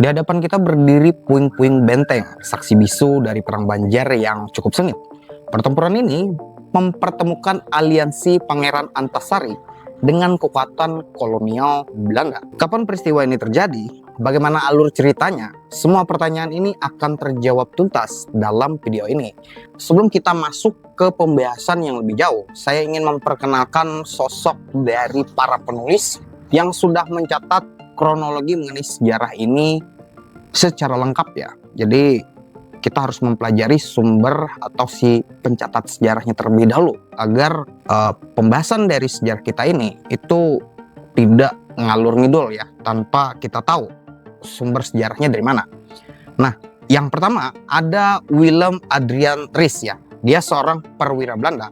Di hadapan kita berdiri puing-puing benteng, saksi bisu dari perang Banjar yang cukup sengit. Pertempuran ini mempertemukan aliansi Pangeran Antasari dengan kekuatan kolonial Belanda. Kapan peristiwa ini terjadi? Bagaimana alur ceritanya? Semua pertanyaan ini akan terjawab tuntas dalam video ini. Sebelum kita masuk ke pembahasan yang lebih jauh, saya ingin memperkenalkan sosok dari para penulis yang sudah mencatat kronologi mengenai sejarah ini secara lengkap ya. Jadi kita harus mempelajari sumber atau si pencatat sejarahnya terlebih dahulu agar pembahasan dari sejarah kita ini itu tidak ngalur ngidul ya, tanpa kita tahu sumber sejarahnya dari mana. Nah, yang pertama ada Willem Adrian Ries ya. Dia seorang perwira Belanda.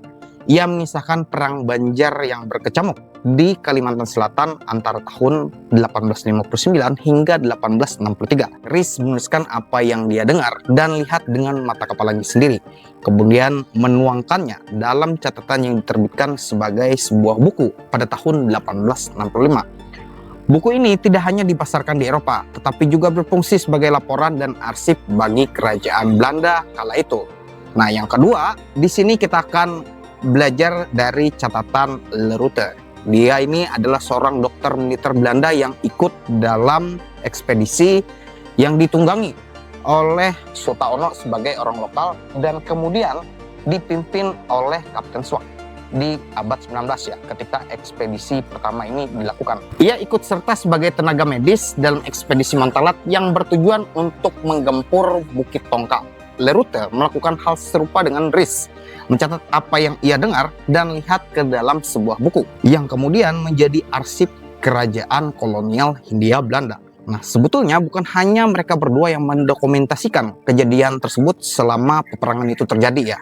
Ia mengisahkan perang Banjar yang berkecamuk di Kalimantan Selatan antara tahun 1859 hingga 1863. Ries menuliskan apa yang dia dengar dan lihat dengan mata kepalanya sendiri, kemudian menuangkannya dalam catatan yang diterbitkan sebagai sebuah buku pada tahun 1865. Buku ini tidak hanya dipasarkan di Eropa, tetapi juga berfungsi sebagai laporan dan arsip bagi kerajaan Belanda kala itu. Nah, yang kedua, di sini kita akan belajar dari catatan Lerute. Dia ini adalah seorang dokter militer Belanda yang ikut dalam ekspedisi yang ditunggangi oleh Sutono sebagai orang lokal dan kemudian dipimpin oleh Kapten Swak di abad 19 ya, ketika ekspedisi pertama ini dilakukan. Ia ikut serta sebagai tenaga medis dalam ekspedisi Mantalat yang bertujuan untuk menggempur Bukit Tongkal. Lerute melakukan hal serupa dengan Ries, mencatat apa yang ia dengar dan lihat ke dalam sebuah buku yang kemudian menjadi arsip kerajaan kolonial Hindia Belanda. Nah, sebetulnya bukan hanya mereka berdua yang mendokumentasikan kejadian tersebut selama peperangan itu terjadi ya.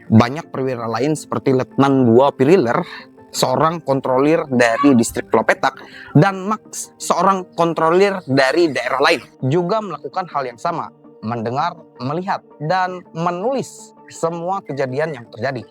Banyak perwira lain seperti Letnan II Piriler, seorang kontrolir dari distrik Pulau Petak, dan Max, seorang kontrolir dari daerah lain, juga melakukan hal yang sama, mendengar, melihat, dan menulis semua kejadian yang terjadi.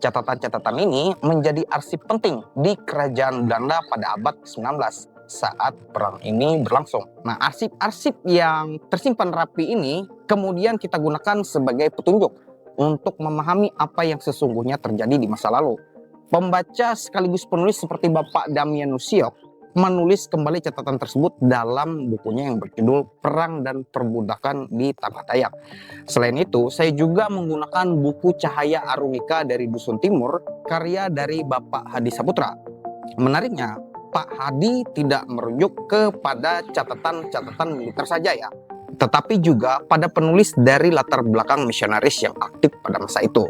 Catatan-catatan ini menjadi arsip penting di kerajaan Belanda pada abad 19 saat perang ini berlangsung. Nah, arsip-arsip yang tersimpan rapi ini kemudian kita gunakan sebagai petunjuk untuk memahami apa yang sesungguhnya terjadi di masa lalu. Pembaca sekaligus penulis seperti Bapak Damian Nusiok menulis kembali catatan tersebut dalam bukunya yang berjudul Perang dan Perbudakan di Tanah Dayak. Selain itu, saya juga menggunakan buku Cahaya Arunika dari Dusun Timur, karya dari Bapak Hadi Saputra. Menariknya, Pak Hadi tidak merujuk kepada catatan-catatan militer saja ya, tetapi juga pada penulis dari latar belakang misionaris yang aktif pada masa itu.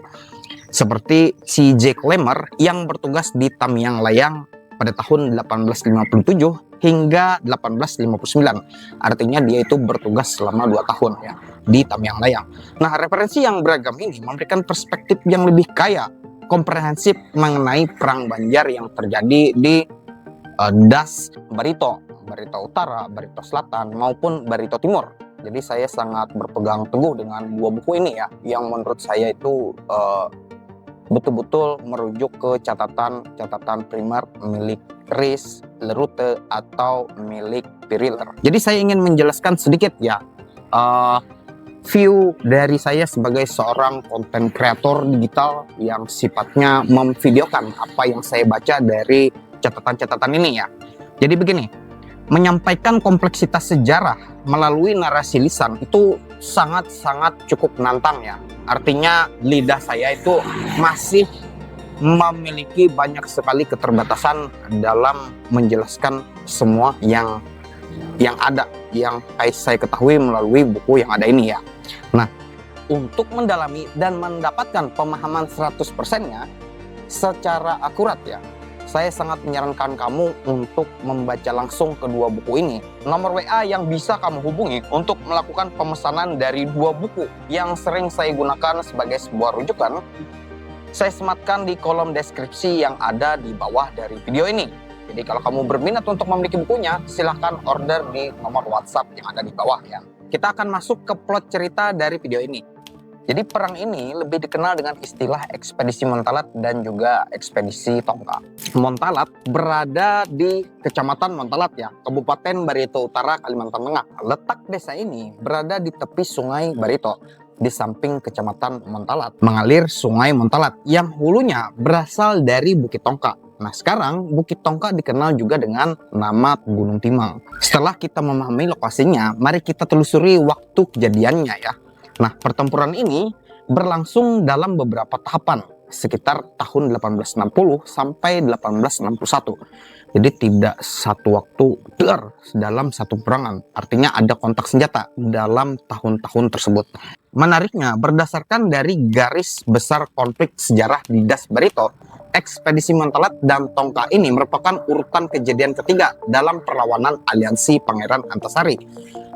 Seperti si Jack Lemmer yang bertugas di Tamiang Layang pada tahun 1857 hingga 1859. Artinya dia itu bertugas selama 2 tahun ya di Tamiang Layang. Nah, referensi yang beragam ini memberikan perspektif yang lebih kaya, komprehensif mengenai perang Banjar yang terjadi di Das Barito, Barito Utara, Barito Selatan maupun Barito Timur. Jadi saya sangat berpegang teguh dengan 2 buku ini ya, yang menurut saya itu betul-betul merujuk ke catatan primer milik Ries, Lerute, atau milik Piriler. Jadi saya ingin menjelaskan sedikit ya, view dari saya sebagai seorang konten kreator digital yang sifatnya memvideokan apa yang saya baca dari catatan-catatan ini ya. Jadi begini, menyampaikan kompleksitas sejarah melalui narasi lisan itu sangat-sangat cukup menantang ya. Artinya lidah saya itu masih memiliki banyak sekali keterbatasan dalam menjelaskan semua yang ada, yang saya ketahui melalui buku yang ada ini ya. Nah, untuk mendalami dan mendapatkan pemahaman 100%-nya secara akurat ya, saya sangat menyarankan kamu untuk membaca langsung kedua buku ini. Nomor WA yang bisa kamu hubungi untuk melakukan pemesanan dari 2 buku yang sering saya gunakan sebagai sebuah rujukan, saya sematkan di kolom deskripsi yang ada di bawah dari video ini. Jadi kalau kamu berminat untuk memiliki bukunya, silahkan order di nomor WhatsApp yang ada di bawah ya. Kita akan masuk ke plot cerita dari video ini. Jadi perang ini lebih dikenal dengan istilah ekspedisi Montalat dan juga ekspedisi Tongka. Montalat berada di Kecamatan Montalat ya, Kabupaten Barito Utara, Kalimantan Tengah. Letak desa ini berada di tepi Sungai Barito. Di samping Kecamatan Montalat mengalir Sungai Montalat yang hulunya berasal dari Bukit Tongka. Nah, sekarang Bukit Tongka dikenal juga dengan nama Gunung Timang. Setelah kita memahami lokasinya, mari kita telusuri waktu kejadiannya ya. Nah, pertempuran ini berlangsung dalam beberapa tahapan, sekitar tahun 1860 sampai 1861. Jadi tidak satu waktu dalam satu peperangan. Artinya ada kontak senjata dalam tahun-tahun tersebut. Menariknya, berdasarkan dari garis besar konflik sejarah di Das Barito, ekspedisi Montalat dan Tongka ini merupakan urutan kejadian ketiga dalam perlawanan aliansi Pangeran Antasari.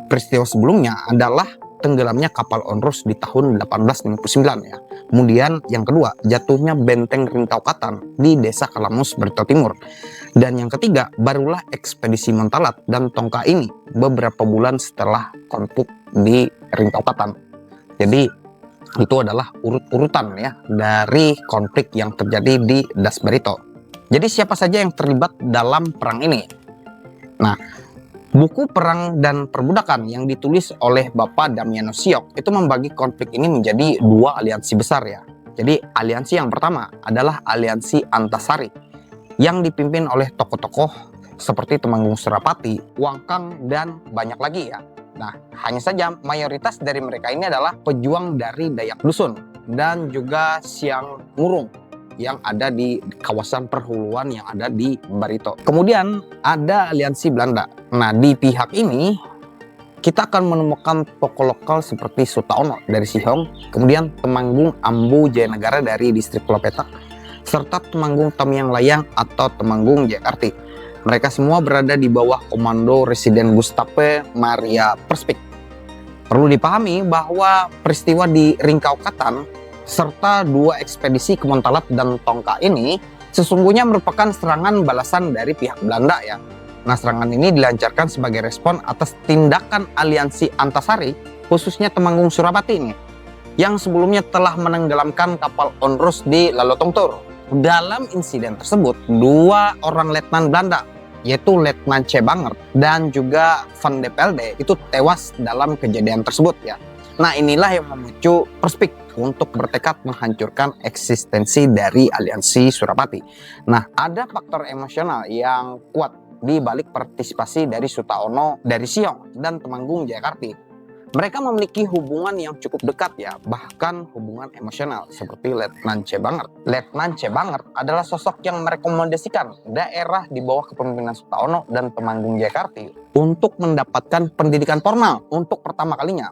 Peristiwa sebelumnya adalah tenggelamnya kapal Onrus di tahun 1859 ya. Kemudian yang kedua, jatuhnya benteng Ringkaukatan di Desa Kalamus, Barito Timur. Dan yang ketiga, barulah ekspedisi Montalat dan Tongka ini beberapa bulan setelah konflik di Ringkaukatan. Jadi itu adalah urut-urutan ya dari konflik yang terjadi di Das Barito. Jadi siapa saja yang terlibat dalam perang ini? Nah, buku Perang dan Perbudakan yang ditulis oleh Bapak Damiano Siok itu membagi konflik ini menjadi dua aliansi besar ya. Jadi aliansi yang pertama adalah aliansi Antasari yang dipimpin oleh tokoh-tokoh seperti Temanggung Surapati, Wangkang, dan banyak lagi ya. Nah, hanya saja mayoritas dari mereka ini adalah pejuang dari Dayak Dusun dan juga Siang Ngurung yang ada di kawasan perhuluan yang ada di Barito. Kemudian ada aliansi Belanda. Nah, di pihak ini kita akan menemukan tokoh lokal seperti Sutaono dari Sihong, kemudian Temanggung Ambu Jayanegara dari distrik Lopetak, serta Temanggung Tamiang Layang atau Temanggung Jayakarti. Mereka semua berada di bawah komando Residen Gustave Maria Perspik. Perlu dipahami bahwa peristiwa di Ringkaukatan serta dua ekspedisi ke Montalat dan Tongka ini sesungguhnya merupakan serangan balasan dari pihak Belanda ya. Nah, serangan ini dilancarkan sebagai respon atas tindakan aliansi Antasari, khususnya Temanggung Surapati ini, yang sebelumnya telah menenggelamkan kapal Onrus di Lalotongtor. Dalam insiden tersebut, dua orang letnan Belanda, yaitu Letnan C. Bangert dan juga Van de Velde itu tewas dalam kejadian tersebut ya. Nah, inilah yang memicu Perspik untuk bertekad menghancurkan eksistensi dari aliansi Surapati. Nah, ada faktor emosional yang kuat di balik partisipasi dari Sutaono dari Siong dan Temanggung Jayakarti. Mereka memiliki hubungan yang cukup dekat ya, bahkan hubungan emosional seperti Letnan C. Bangert. Letnan C. Bangert adalah sosok yang merekomendasikan daerah di bawah kepemimpinan Sutaono dan Temanggung Jayakarti untuk mendapatkan pendidikan formal untuk pertama kalinya.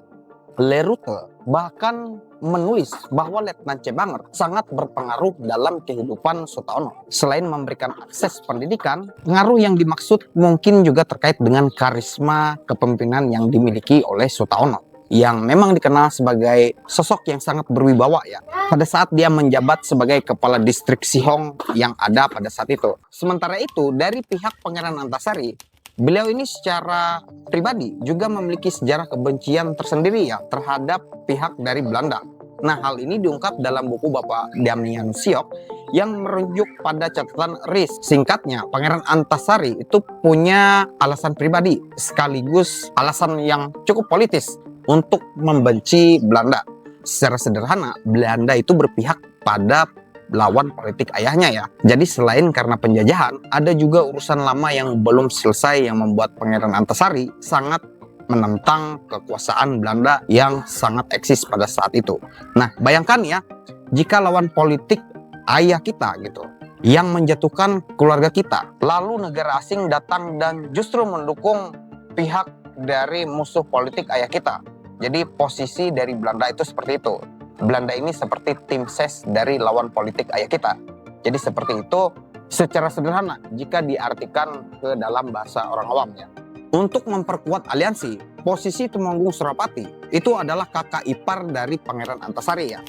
Lerute bahkan menulis bahwa Letnan C. Bangert sangat berpengaruh dalam kehidupan Sutaono. Selain memberikan akses pendidikan, pengaruh yang dimaksud mungkin juga terkait dengan karisma kepemimpinan yang dimiliki oleh Sutaono, yang memang dikenal sebagai sosok yang sangat berwibawa ya pada saat dia menjabat sebagai kepala distrik Sihong yang ada pada saat itu. Sementara itu, dari pihak Pangeran Antasari, beliau ini secara pribadi juga memiliki sejarah kebencian tersendiri ya terhadap pihak dari Belanda. Nah, hal ini diungkap dalam buku Bapak Damiano Siok yang merujuk pada catatan RIS. Singkatnya, Pangeran Antasari itu punya alasan pribadi sekaligus alasan yang cukup politis untuk membenci Belanda. Secara sederhana, Belanda itu berpihak pada lawan politik ayahnya ya. Jadi selain karena penjajahan, ada juga urusan lama yang belum selesai yang membuat Pangeran Antasari sangat menentang kekuasaan Belanda yang sangat eksis pada saat itu. Nah, bayangkan ya, jika lawan politik ayah kita gitu, yang menjatuhkan keluarga kita, lalu negara asing datang dan justru mendukung pihak dari musuh politik ayah kita. Jadi posisi dari Belanda itu seperti itu. Belanda ini seperti tim ses dari lawan politik ayah kita. Jadi seperti itu secara sederhana jika diartikan ke dalam bahasa orang awam ya. Untuk memperkuat aliansi, posisi Temanggung Surapati itu adalah kakak ipar dari Pangeran Antasari ya.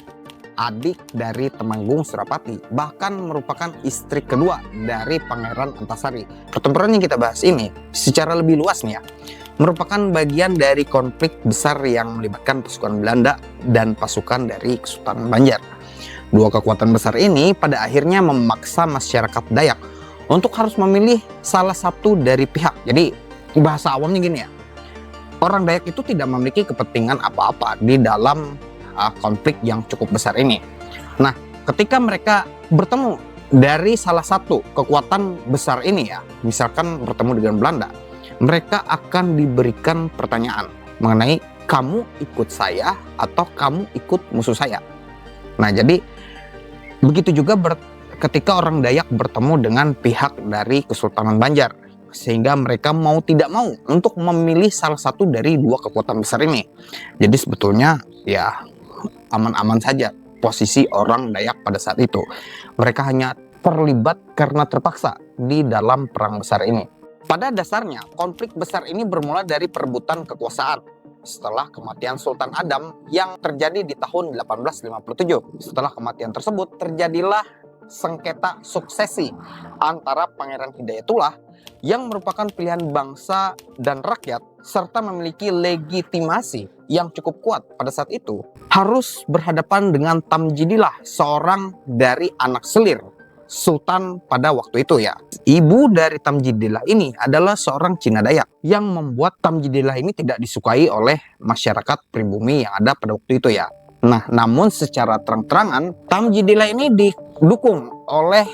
adik dari Temanggung Surapati, bahkan merupakan istri kedua dari Pangeran Antasari. Pertempuran yang kita bahas ini secara lebih luas nih ya, merupakan bagian dari konflik besar yang melibatkan pasukan Belanda dan pasukan dari Kesultanan Banjar. Dua kekuatan besar ini pada akhirnya memaksa masyarakat Dayak untuk harus memilih salah satu dari pihak. Jadi bahasa awamnya gini ya, orang Dayak itu tidak memiliki kepentingan apa-apa di dalam konflik yang cukup besar ini. Nah, ketika mereka bertemu dari salah satu kekuatan besar ini ya, misalkan bertemu dengan Belanda, mereka akan diberikan pertanyaan mengenai kamu ikut saya atau kamu ikut musuh saya. Nah, jadi begitu juga ketika orang Dayak bertemu dengan pihak dari Kesultanan Banjar, sehingga mereka mau tidak mau untuk memilih salah satu dari dua kekuatan besar ini. Jadi sebetulnya ya aman-aman saja posisi orang Dayak pada saat itu. Mereka hanya terlibat karena terpaksa di dalam perang besar ini. Pada dasarnya, konflik besar ini bermula dari perebutan kekuasaan setelah kematian Sultan Adam yang terjadi di tahun 1857. Setelah kematian tersebut, terjadilah sengketa suksesi antara Pangeran Hidayatullah yang merupakan pilihan bangsa dan rakyat serta memiliki legitimasi yang cukup kuat pada saat itu, harus berhadapan dengan Tamjidillah, seorang dari anak selir Sultan pada waktu itu ya. Ibu dari Tamjidillah ini adalah seorang Cina Dayak yang membuat Tamjidillah ini tidak disukai oleh masyarakat pribumi yang ada pada waktu itu ya. Nah, namun secara terang-terangan Tamjidillah ini didukung oleh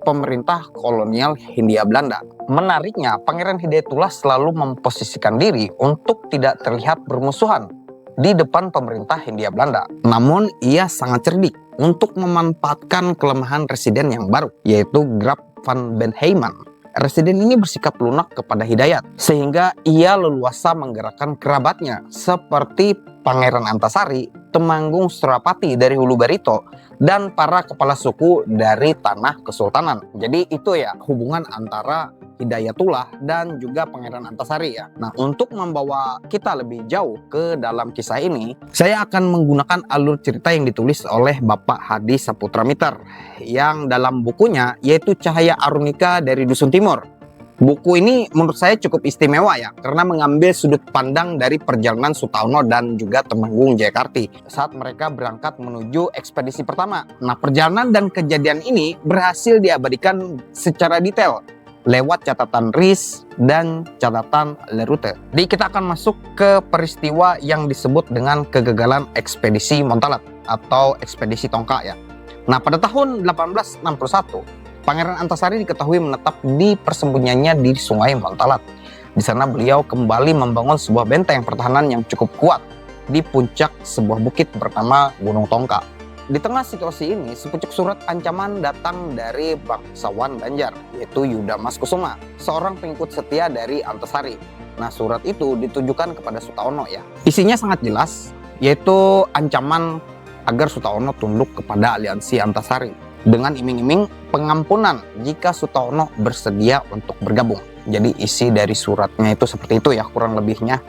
pemerintah kolonial Hindia Belanda. Menariknya, Pangeran Hidayatullah selalu memposisikan diri untuk tidak terlihat bermusuhan di depan pemerintah Hindia Belanda. Namun, ia sangat cerdik untuk memanfaatkan kelemahan residen yang baru, yaitu Graaf van Benheiman. Residen ini bersikap lunak kepada Hidayat, sehingga ia leluasa menggerakkan kerabatnya seperti Pangeran Antasari, Temanggung Surapati dari Hulu Barito, dan para kepala suku dari tanah kesultanan. Jadi itu ya hubungan antara Hidayatullah dan juga Pangeran Antasari ya. Nah, untuk membawa kita lebih jauh ke dalam kisah ini, saya akan menggunakan alur cerita yang ditulis oleh Bapak Hadi Saputra Miter yang dalam bukunya yaitu Cahaya Arunika dari Dusun Timur. Buku ini menurut saya cukup istimewa ya, karena mengambil sudut pandang dari perjalanan Sutono dan juga Temanggung Jayakarti saat mereka berangkat menuju ekspedisi pertama. Nah, perjalanan dan kejadian ini berhasil diabadikan secara detail lewat catatan RIS dan catatan Lerute. Jadi kita akan masuk ke peristiwa yang disebut dengan kegagalan ekspedisi Montalat atau ekspedisi Tongka ya. Nah, pada tahun 1861, Pangeran Antasari diketahui menetap di persembunyiannya di Sungai Montalat. Di sana beliau kembali membangun sebuah benteng pertahanan yang cukup kuat di puncak sebuah bukit bernama Gunung Tongka. Di tengah situasi ini, sepucuk surat ancaman datang dari bangsawan Banjar, yaitu Yuda Mas Kusuma, seorang pengikut setia dari Antasari. Nah, surat itu ditujukan kepada Sutono ya. Isinya sangat jelas, yaitu ancaman agar Sutono tunduk kepada aliansi Antasari dengan iming-iming pengampunan jika Sutono bersedia untuk bergabung. Jadi isi dari suratnya itu seperti itu ya kurang lebihnya,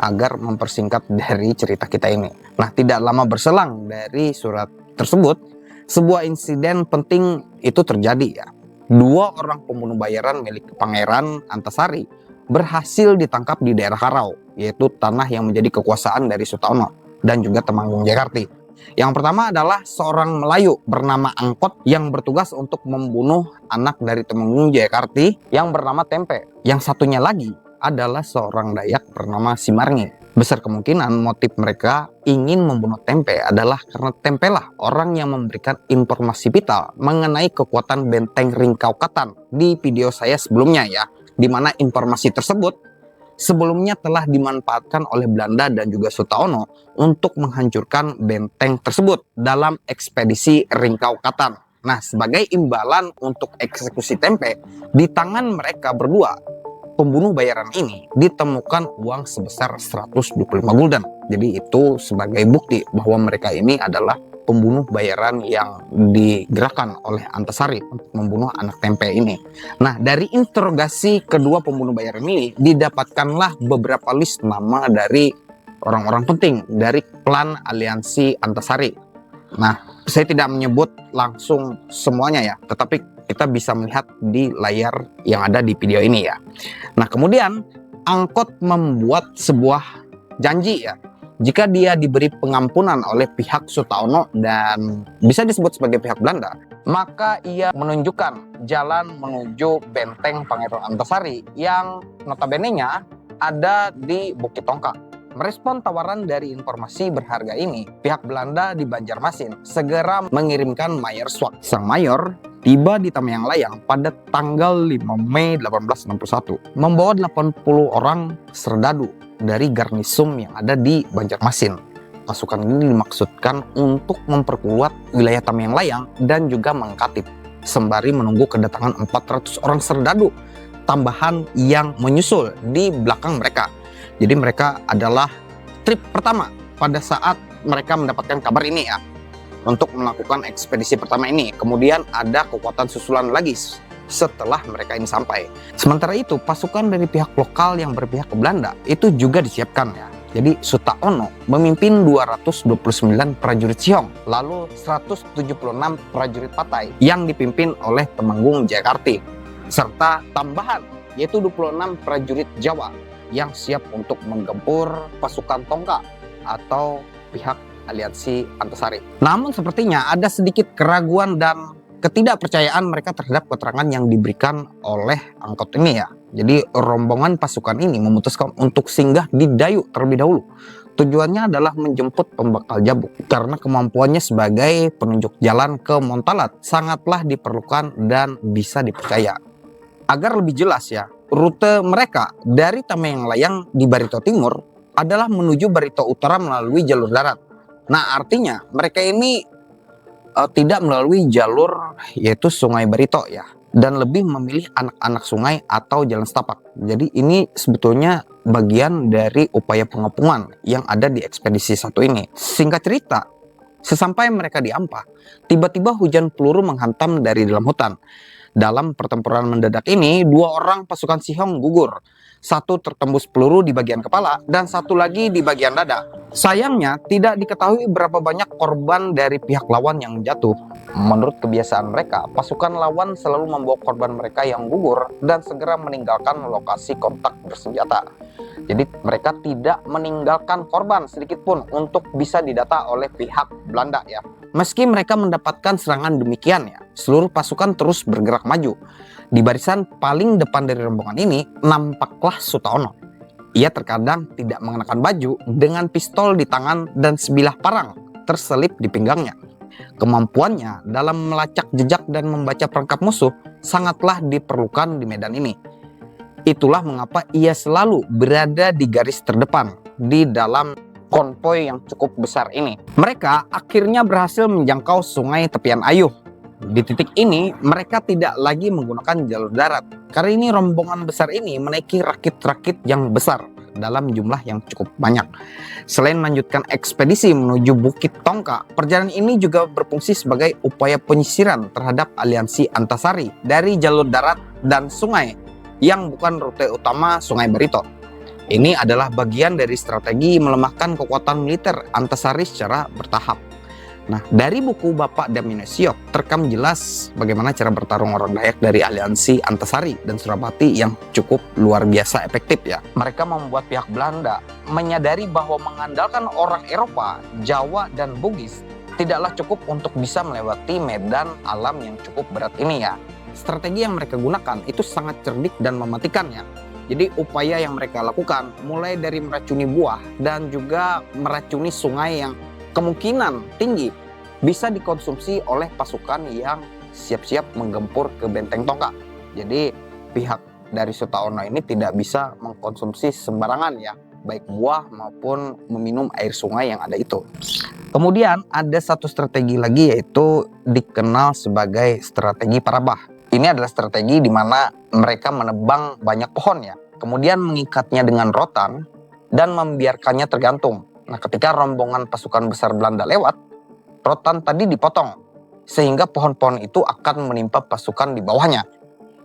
agar mempersingkat dari cerita kita ini. Nah, tidak lama berselang dari surat tersebut, sebuah insiden penting itu terjadi ya. Dua orang pembunuh bayaran milik Pangeran Antasari berhasil ditangkap di daerah Karau, yaitu tanah yang menjadi kekuasaan dari Sutono dan juga Temanggung Jayakarti. Yang pertama adalah seorang Melayu bernama Angkot yang bertugas untuk membunuh anak dari Temanggung Jayakarti yang bernama Tempe. Yang satunya lagi adalah seorang Dayak bernama Simarngi. Besar kemungkinan motif mereka ingin membunuh Tempe adalah karena Tempe lah orang yang memberikan informasi vital mengenai kekuatan benteng Ringkaukatan di video saya sebelumnya ya, di mana informasi tersebut sebelumnya telah dimanfaatkan oleh Belanda dan juga Sutono untuk menghancurkan benteng tersebut dalam ekspedisi Ringkaukatan. Nah, sebagai imbalan untuk eksekusi Tempe, di tangan mereka berdua, pembunuh bayaran ini ditemukan uang sebesar 125 gulden. Jadi itu sebagai bukti bahwa mereka ini adalah pembunuh bayaran yang digerakkan oleh Antasari untuk membunuh anak Tempe ini. Nah, dari interogasi kedua pembunuh bayaran ini didapatkanlah beberapa list nama dari orang-orang penting dari klan aliansi Antasari. Nah, Saya tidak menyebut langsung semuanya ya, tetapi kita bisa melihat di layar yang ada di video ini ya. Nah, kemudian Angkot membuat sebuah janji ya. Jika dia diberi pengampunan oleh pihak Sutono dan bisa disebut sebagai pihak Belanda, maka ia menunjukkan jalan menuju benteng Pangeran Antasari yang notabene-nya ada di Bukit Tongka. Merespon tawaran dari informasi berharga ini, pihak Belanda di Banjarmasin segera mengirimkan Mayor Swart. Sang mayor tiba di Tamyang Layang pada tanggal 5 Mei 1861, membawa 80 orang serdadu dari garnisum yang ada di Banjarmasin. Pasukan ini dimaksudkan untuk memperkuat wilayah Tamyang Layang dan juga Mangkatip, sembari menunggu kedatangan 400 orang serdadu tambahan yang menyusul di belakang mereka. Jadi mereka adalah trip pertama pada saat mereka mendapatkan kabar ini ya, untuk melakukan ekspedisi pertama ini. Kemudian ada kekuatan susulan lagi setelah mereka ini sampai. Sementara itu pasukan dari pihak lokal yang berpihak ke Belanda itu juga disiapkan ya. Jadi Sutono memimpin 229 prajurit Sihong, lalu 176 prajurit Patai yang dipimpin oleh Temenggung Jayakarti, serta tambahan yaitu 26 prajurit Jawa yang siap untuk menggempur pasukan Tongka atau pihak aliansi Antasari. Namun sepertinya ada sedikit keraguan dan ketidakpercayaan mereka terhadap keterangan yang diberikan oleh Angkot ini ya. Jadi rombongan pasukan ini memutuskan untuk singgah di Dayu terlebih dahulu. Tujuannya adalah menjemput pembekal Jabuk karena kemampuannya sebagai penunjuk jalan ke Montalat sangatlah diperlukan dan bisa dipercaya. Agar lebih jelas ya, rute mereka dari Tamyang Layang di Barito Timur adalah menuju Barito Utara melalui jalur darat. Nah, artinya mereka ini tidak melalui jalur yaitu Sungai Barito ya, dan lebih memilih anak-anak sungai atau jalan setapak. Jadi ini sebetulnya bagian dari upaya pengepungan yang ada di ekspedisi satu ini. Singkat cerita, sesampai mereka di Ampah, tiba-tiba hujan peluru menghantam dari dalam hutan. Dalam pertempuran mendadak ini, 2 orang pasukan Sihong gugur. 1 tertembus peluru di bagian kepala dan 1 lagi di bagian dada. Sayangnya, tidak diketahui berapa banyak korban dari pihak lawan yang jatuh. Menurut kebiasaan mereka, pasukan lawan selalu membawa korban mereka yang gugur dan segera meninggalkan lokasi kontak bersenjata. Jadi mereka tidak meninggalkan korban sedikit pun untuk bisa didata oleh pihak Belanda ya. Meski mereka mendapatkan serangan demikian ya, seluruh pasukan terus bergerak maju. Di barisan paling depan dari rombongan ini nampaklah Sutono. Ia terkadang tidak mengenakan baju dengan pistol di tangan dan sebilah parang terselip di pinggangnya. Kemampuannya dalam melacak jejak dan membaca perangkap musuh sangatlah diperlukan di medan ini. Itulah mengapa ia selalu berada di garis terdepan di dalam konvoi yang cukup besar ini. Mereka akhirnya berhasil menjangkau sungai tepian Ayuh. Di titik ini mereka tidak lagi menggunakan jalur darat, karena ini rombongan besar ini menaiki rakit-rakit yang besar dalam jumlah yang cukup banyak. Selain melanjutkan ekspedisi menuju Bukit Tongka, perjalanan ini juga berfungsi sebagai upaya penyisiran terhadap aliansi Antasari dari jalur darat dan sungai yang bukan rute utama Sungai Barito. Ini adalah bagian dari strategi melemahkan kekuatan militer Antasari secara bertahap. Nah, dari buku Bapak Damino Siok terekam jelas bagaimana cara bertarung orang Dayak dari aliansi Antasari dan Surapati yang cukup luar biasa efektif ya. Mereka membuat pihak Belanda menyadari bahwa mengandalkan orang Eropa, Jawa, dan Bugis tidaklah cukup untuk bisa melewati medan alam yang cukup berat ini ya. Strategi yang mereka gunakan itu sangat cerdik dan mematikan ya. Jadi upaya yang mereka lakukan mulai dari meracuni buah dan juga meracuni sungai yang kemungkinan tinggi bisa dikonsumsi oleh pasukan yang siap-siap menggempur ke benteng Tongka. Jadi pihak dari Sutono ini tidak bisa mengkonsumsi sembarangan ya, baik buah maupun meminum air sungai yang ada itu. Kemudian ada satu strategi lagi yaitu dikenal sebagai strategi Parabah. Ini adalah strategi di mana mereka menebang banyak pohon ya, kemudian mengikatnya dengan rotan dan membiarkannya tergantung. Nah, ketika rombongan pasukan besar Belanda lewat, rotan tadi dipotong sehingga pohon-pohon itu akan menimpa pasukan di bawahnya.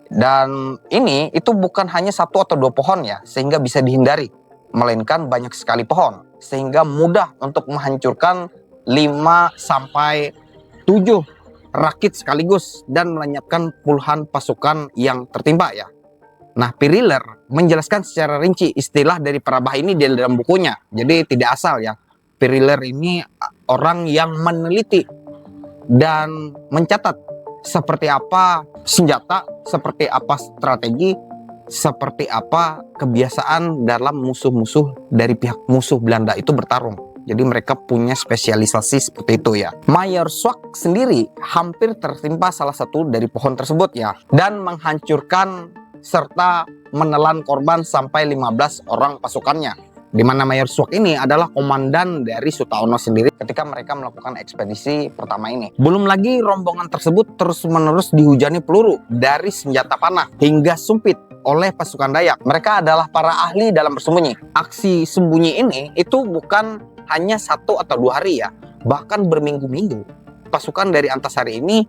Dan ini itu bukan hanya 1 atau 2 pohon ya, sehingga bisa dihindari, melainkan banyak sekali pohon sehingga mudah untuk menghancurkan 5 sampai 7 rakit sekaligus dan melenyapkan puluhan pasukan yang tertimpa ya. Nah, Piriller menjelaskan secara rinci istilah dari Parabah ini di dalam bukunya. Jadi tidak asal ya. Piriller ini orang yang meneliti dan mencatat seperti apa senjata, seperti apa strategi, seperti apa kebiasaan dalam musuh-musuh dari pihak musuh Belanda itu bertarung. Jadi mereka punya spesialisasi seperti itu ya. Mayer Swardt sendiri hampir tertimpa salah satu dari pohon tersebut ya, dan menghancurkan serta menelan korban sampai 15 orang pasukannya. Di mana Mayer Swardt ini adalah komandan dari Sutono sendiri ketika mereka melakukan ekspedisi pertama ini. Belum lagi rombongan tersebut terus-menerus dihujani peluru dari senjata panah hingga sumpit oleh pasukan Dayak. Mereka adalah para ahli dalam bersembunyi. Aksi sembunyi ini itu bukan hanya 1 atau 2 hari ya, bahkan berminggu-minggu. Pasukan dari Antasari ini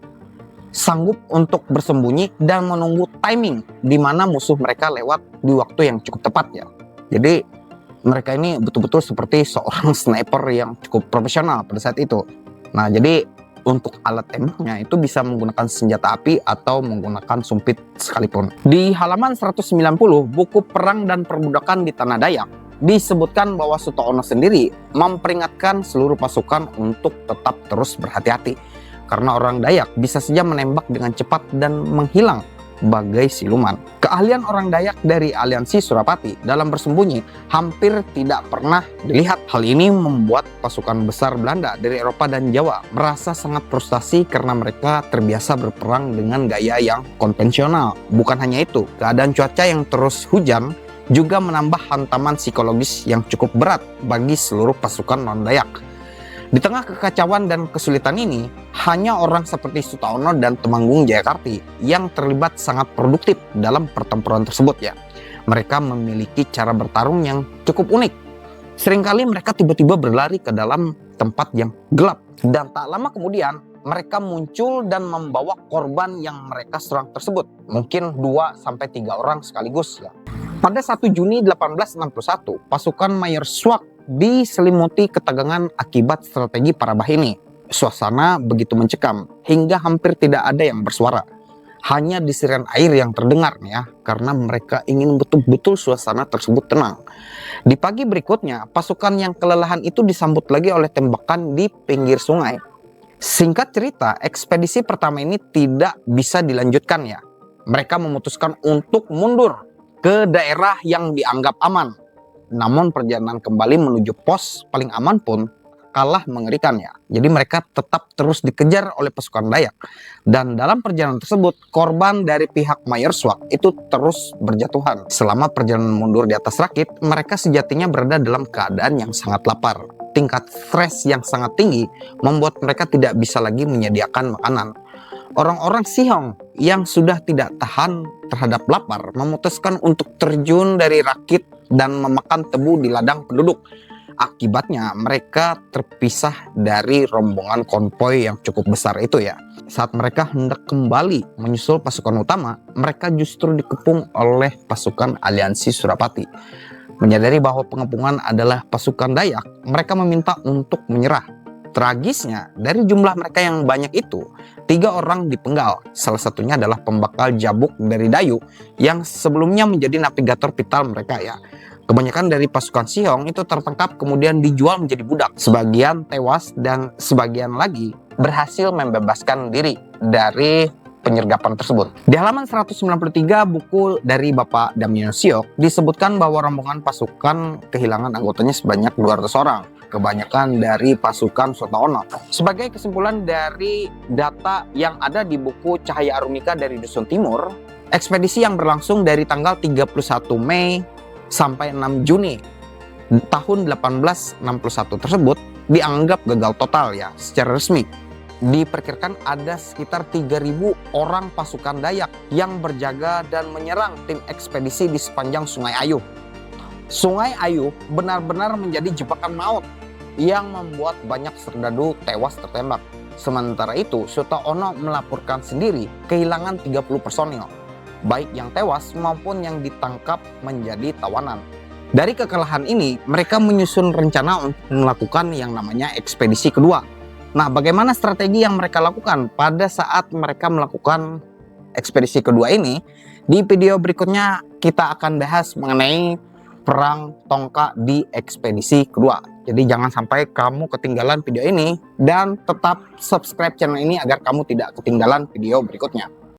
sanggup untuk bersembunyi dan menunggu timing di mana musuh mereka lewat di waktu yang cukup tepat ya. Jadi mereka ini betul-betul seperti seorang sniper yang cukup profesional pada saat itu. Nah, jadi untuk alat tembaknya itu bisa menggunakan senjata api atau menggunakan sumpit sekalipun. Di halaman 190 buku Perang dan Perbudakan di Tanah Dayak disebutkan bahwa Sutono sendiri memperingatkan seluruh pasukan untuk tetap terus berhati-hati. Karena orang Dayak bisa saja menembak dengan cepat dan menghilang bagai siluman. Keahlian orang Dayak dari aliansi Surapati dalam bersembunyi hampir tidak pernah dilihat. Hal ini membuat pasukan besar Belanda dari Eropa dan Jawa merasa sangat frustasi karena mereka terbiasa berperang dengan gaya yang konvensional. Bukan hanya itu, keadaan cuaca yang terus hujan juga menambah hantaman psikologis yang cukup berat bagi seluruh pasukan non-Dayak. Di tengah kekacauan dan kesulitan ini, hanya orang seperti Sutono dan Temanggung Jayakarti yang terlibat sangat produktif dalam pertempuran tersebut ya. Mereka memiliki cara bertarung yang cukup unik. Seringkali mereka tiba-tiba berlari ke dalam tempat yang gelap. Dan tak lama kemudian, mereka muncul dan membawa korban yang mereka serang tersebut. Mungkin 2-3 orang sekaligus ya. Pada 1 Juni 1861, pasukan Mayer Swardt diselimuti ketegangan akibat strategi Parabah ini. Suasana begitu mencekam hingga hampir tidak ada yang bersuara. Hanya desiran air yang terdengar ya, karena mereka ingin betul-betul suasana tersebut tenang. Di pagi berikutnya, pasukan yang kelelahan itu disambut lagi oleh tembakan di pinggir sungai. Singkat cerita, ekspedisi pertama ini tidak bisa dilanjutkan ya. Mereka memutuskan untuk mundur ke daerah yang dianggap aman. Namun perjalanan kembali menuju pos paling aman pun kalah mengerikan ya. Jadi mereka tetap terus dikejar oleh pasukan Dayak. Dan dalam perjalanan tersebut, korban dari pihak Mayer Swardt itu terus berjatuhan. Selama perjalanan mundur di atas rakit, mereka sejatinya berada dalam keadaan yang sangat lapar. Tingkat stres yang sangat tinggi membuat mereka tidak bisa lagi menyediakan makanan. Orang-orang Sihong yang sudah tidak tahan terhadap lapar memutuskan untuk terjun dari rakit dan memakan tebu di ladang penduduk. Akibatnya mereka terpisah dari rombongan konvoi yang cukup besar itu ya. Saat mereka hendak kembali menyusul pasukan utama, mereka justru dikepung oleh pasukan aliansi Surapati. Menyadari bahwa pengepungan adalah pasukan Dayak, mereka meminta untuk menyerah. Tragisnya, dari jumlah mereka yang banyak itu, 3 orang dipenggal. Salah satunya adalah pembakal Jabuk dari Dayu yang sebelumnya menjadi navigator vital mereka ya. Kebanyakan dari pasukan Sihong itu tertangkap kemudian dijual menjadi budak. Sebagian tewas dan sebagian lagi berhasil membebaskan diri dari penyergapan tersebut. Di halaman 193 buku dari Bapak Damien Siok disebutkan bahwa rombongan pasukan kehilangan anggotanya sebanyak 200 orang. Kebanyakan dari pasukan Sutono. Sebagai kesimpulan dari data yang ada di buku Cahaya Arumika dari Dusun Timur, ekspedisi yang berlangsung dari tanggal 31 Mei sampai 6 Juni tahun 1861 tersebut dianggap gagal total ya secara resmi. Diperkirakan ada sekitar 3.000 orang pasukan Dayak yang berjaga dan menyerang tim ekspedisi di sepanjang Sungai Ayuh. Sungai Ayuh benar-benar menjadi jebakan maut yang membuat banyak serdadu tewas tertembak. Sementara itu, Sutono melaporkan sendiri kehilangan 30 personil, baik yang tewas maupun yang ditangkap menjadi tawanan. Dari kekalahan ini, mereka menyusun rencana untuk melakukan yang namanya ekspedisi kedua. Nah, bagaimana strategi yang mereka lakukan pada saat mereka melakukan ekspedisi kedua ini? Di video berikutnya kita akan bahas mengenai perang Tongka di ekspedisi kedua. Jadi jangan sampai kamu ketinggalan video ini dan tetap subscribe channel ini agar kamu tidak ketinggalan video berikutnya.